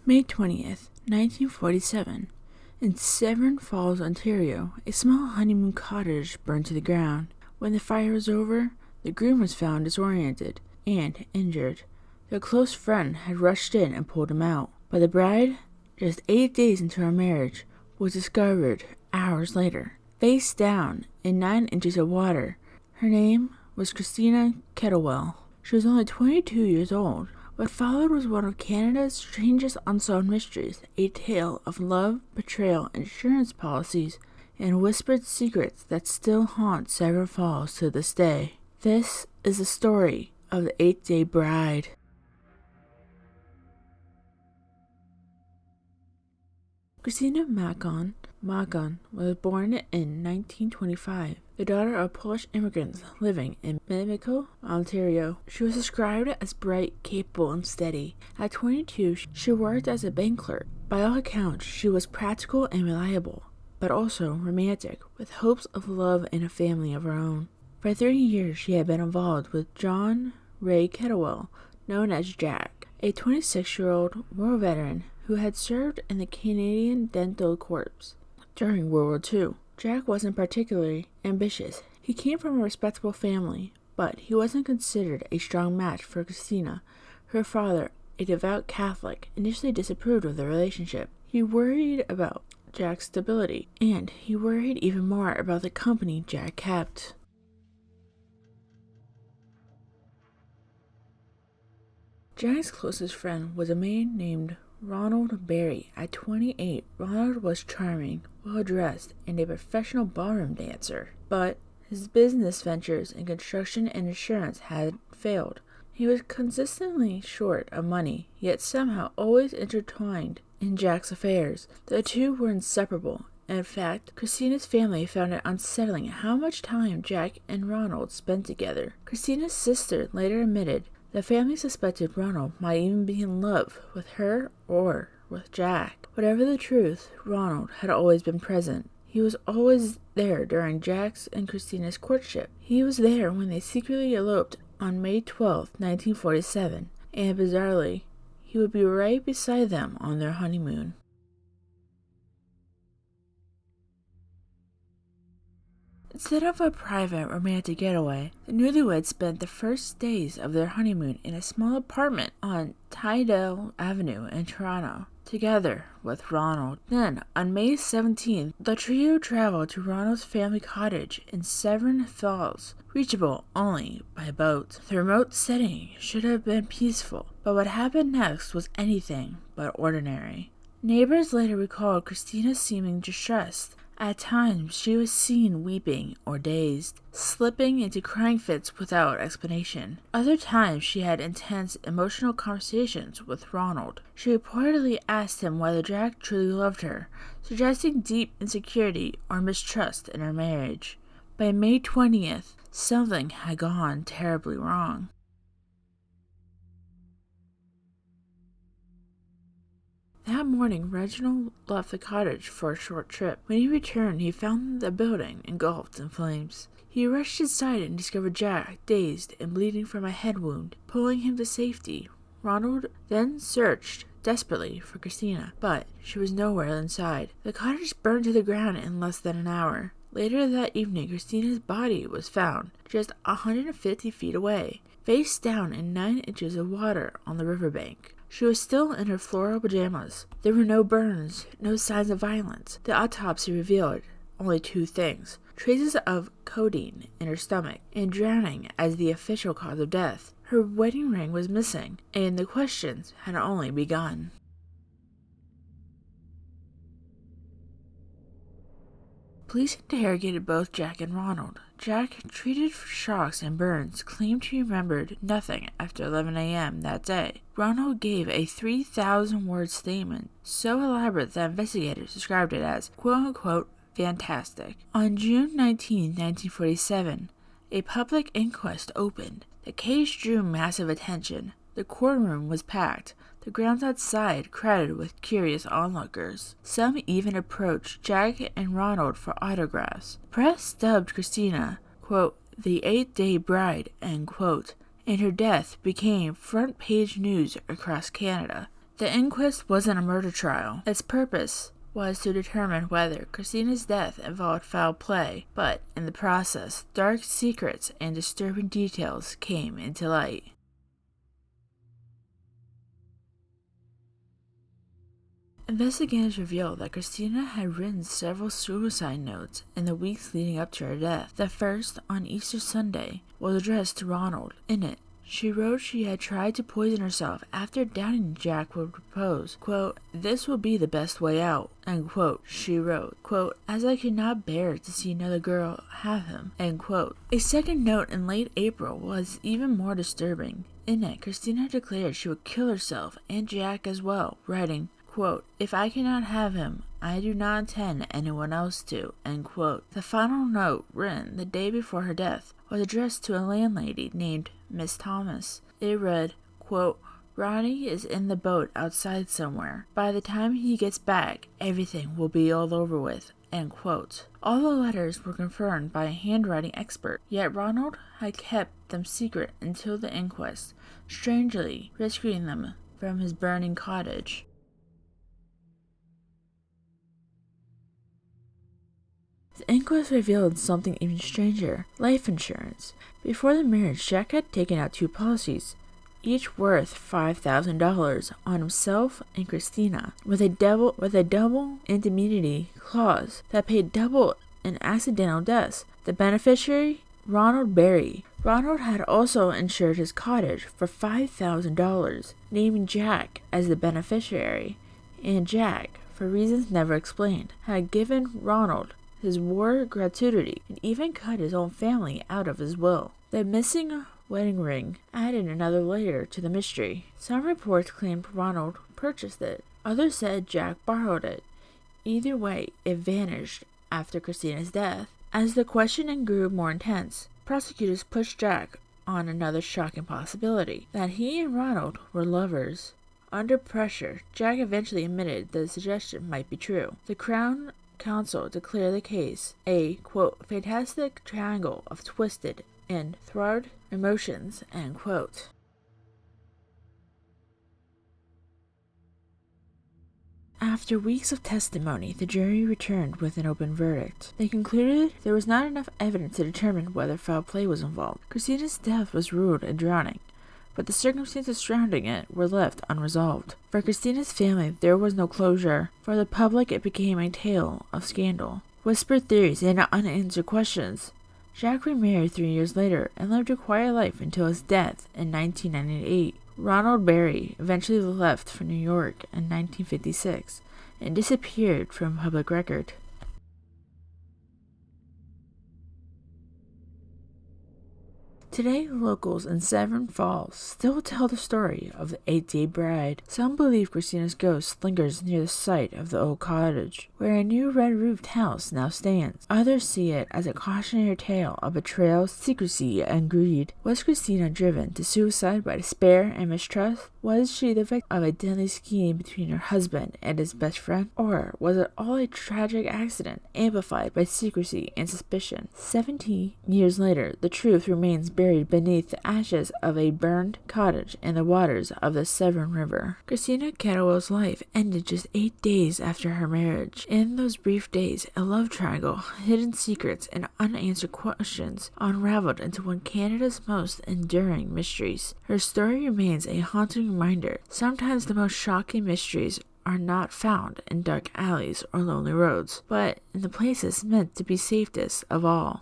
May 20th, 1947. In Severn Falls, Ontario, a small honeymoon cottage burned to the ground. When the fire was over, the groom was found disoriented and injured. Their close friend had rushed in and pulled him out, but the bride, just 8 days into her marriage, was discovered hours later, face down in 9 inches of water. Her name was Christina Kettlewell. She was only 22 years old. What followed was one of Canada's strangest unsolved mysteries, a tale of love, betrayal, insurance policies, and whispered secrets that still haunt Severn Falls to this day. This is the story of the 8-Day Bride. Christina Makon was born in 1925, the daughter of Polish immigrants living in Mimico, Ontario. She was described as bright, capable, and steady. At 22, she worked as a bank clerk. By all accounts, she was practical and reliable, but also romantic, with hopes of love and a family of her own. For 30 years, she had been involved with John Ray Kettlewell, known as Jack, a 26-year-old war veteran who had served in the Canadian Dental Corps during World War II. Jack wasn't particularly ambitious. He came from a respectable family, but he wasn't considered a strong match for Christina. Her father, a devout Catholic, initially disapproved of the relationship. He worried about Jack's stability, and he worried even more about the company Jack kept. Jack's closest friend was a man named Ronald Berry. At 28, Ronald was charming, well-dressed, and a professional ballroom dancer. But his business ventures in construction and insurance had failed. He was consistently short of money, yet somehow always intertwined in Jack's affairs. The two were inseparable. In fact, Christina's family found it unsettling how much time Jack and Ronald spent together. Christina's sister later admitted the family suspected Ronald might even be in love with her or with Jack. Whatever the truth, Ronald had always been present. He was always there during Jack's and Christina's courtship. He was there when they secretly eloped on May 12, 1947, and bizarrely, he would be right beside them on their honeymoon. Instead of a private romantic getaway, the newlyweds spent the first days of their honeymoon in a small apartment on Tydale Avenue in Toronto, together with Ronald. Then, on May 17th, the trio traveled to Ronald's family cottage in Severn Falls, reachable only by boat. The remote setting should have been peaceful, but what happened next was anything but ordinary. Neighbors later recalled Christina seeming distressed. At times, she was seen weeping or dazed, slipping into crying fits without explanation. Other times, she had intense emotional conversations with Ronald. She reportedly asked him whether Jack truly loved her, suggesting deep insecurity or mistrust in her marriage. By May 20th, something had gone terribly wrong. That morning, Reginald left the cottage for a short trip. When he returned, he found the building engulfed in flames. He rushed inside and discovered Jack, dazed and bleeding from a head wound, pulling him to safety. Ronald then searched desperately for Christina, but she was nowhere inside. The cottage burned to the ground in less than an hour. Later that evening, Christina's body was found just 150 feet away, face down in 9 inches of water on the riverbank. She was still in her floral pajamas. There were no burns, no signs of violence. The autopsy revealed only 2 things: traces of codeine in her stomach, and drowning as the official cause of death. Her wedding ring was missing, and the questions had only begun. Police interrogated both Jack and Ronald. Jack, treated for shocks and burns, claimed he remembered nothing after 11 a.m. that day. Ronald gave a 3,000-word statement, so elaborate that investigators described it as quote-unquote fantastic. On June 19, 1947, a public inquest opened. The case drew massive attention. The courtroom was packed. The grounds outside crowded with curious onlookers. Some even approached Jack and Ronald for autographs. Press dubbed Christina, quote, the 8-Day Bride, end quote, and her death became front-page news across Canada. The inquest wasn't a murder trial. Its purpose was to determine whether Christina's death involved foul play, but in the process, dark secrets and disturbing details came into light. Investigators revealed that Christina had written several suicide notes in the weeks leading up to her death. The first, on Easter Sunday, was addressed to Ronald. In it, she wrote she had tried to poison herself after doubting Jack would propose. Quote, "This will be the best way out." End quote. She wrote, quote, "As I could not bear to see another girl have him." End quote. A second note in late April was even more disturbing. In it, Christina declared she would kill herself and Jack as well, writing, quote, "If I cannot have him, I do not intend anyone else to." End quote. The final note, written the day before her death, was addressed to a landlady named Miss Thomas. It read, quote, "Ronnie is in the boat outside somewhere. By the time he gets back, everything will be all over with." End quote. All the letters were confirmed by a handwriting expert, yet Ronald had kept them secret until the inquest, strangely rescuing them from his burning cottage. The inquest revealed something even stranger: life insurance. Before the marriage, Jack had taken out 2 policies, each worth $5,000 on himself and Christina, with a double indemnity clause that paid double in accidental deaths. The beneficiary, Ronald Berry. Ronald had also insured his cottage for $5,000, naming Jack as the beneficiary, and Jack, for reasons never explained, had given Ronald his war gratuity and even cut his own family out of his will. The missing wedding ring added another layer to the mystery. Some reports claimed Ronald purchased it. Others said Jack borrowed it. Either way, it vanished after Christina's death. As the questioning grew more intense, prosecutors pushed Jack on another shocking possibility: that he and Ronald were lovers. Under pressure, Jack eventually admitted the suggestion might be true. The Crown Counsel declared the case a, quote, "fantastic triangle of twisted and enthralled emotions," end quote. After weeks of testimony, the jury returned with an open verdict. They concluded there was not enough evidence to determine whether foul play was involved. Christina's death was ruled a drowning, but the circumstances surrounding it were left unresolved. For Christina's family, there was no closure. For the public, it became a tale of scandal, whispered theories, and unanswered questions. Jack remarried 3 years later and lived a quiet life until his death in 1998. Ronald Berry eventually left for New York in 1956 and disappeared from public record. Today, locals in Severn Falls still tell the story of the 8-day bride. Some believe Christina's ghost lingers near the site of the old cottage, where a new red-roofed house now stands. Others see it as a cautionary tale of betrayal, secrecy, and greed. Was Christina driven to suicide by despair and mistrust? Was she the victim of a deadly scheme between her husband and his best friend? Or was it all a tragic accident, amplified by secrecy and suspicion? 17 years later, the truth remains buried beneath the ashes of a burned cottage in the waters of the Severn River. Christina Catterwell's life ended just 8 days after her marriage. In those brief days, a love triangle, hidden secrets, and unanswered questions unraveled into one of Canada's most enduring mysteries. Her story remains a haunting reminder. Sometimes the most shocking mysteries are not found in dark alleys or lonely roads, but in the places meant to be safest of all.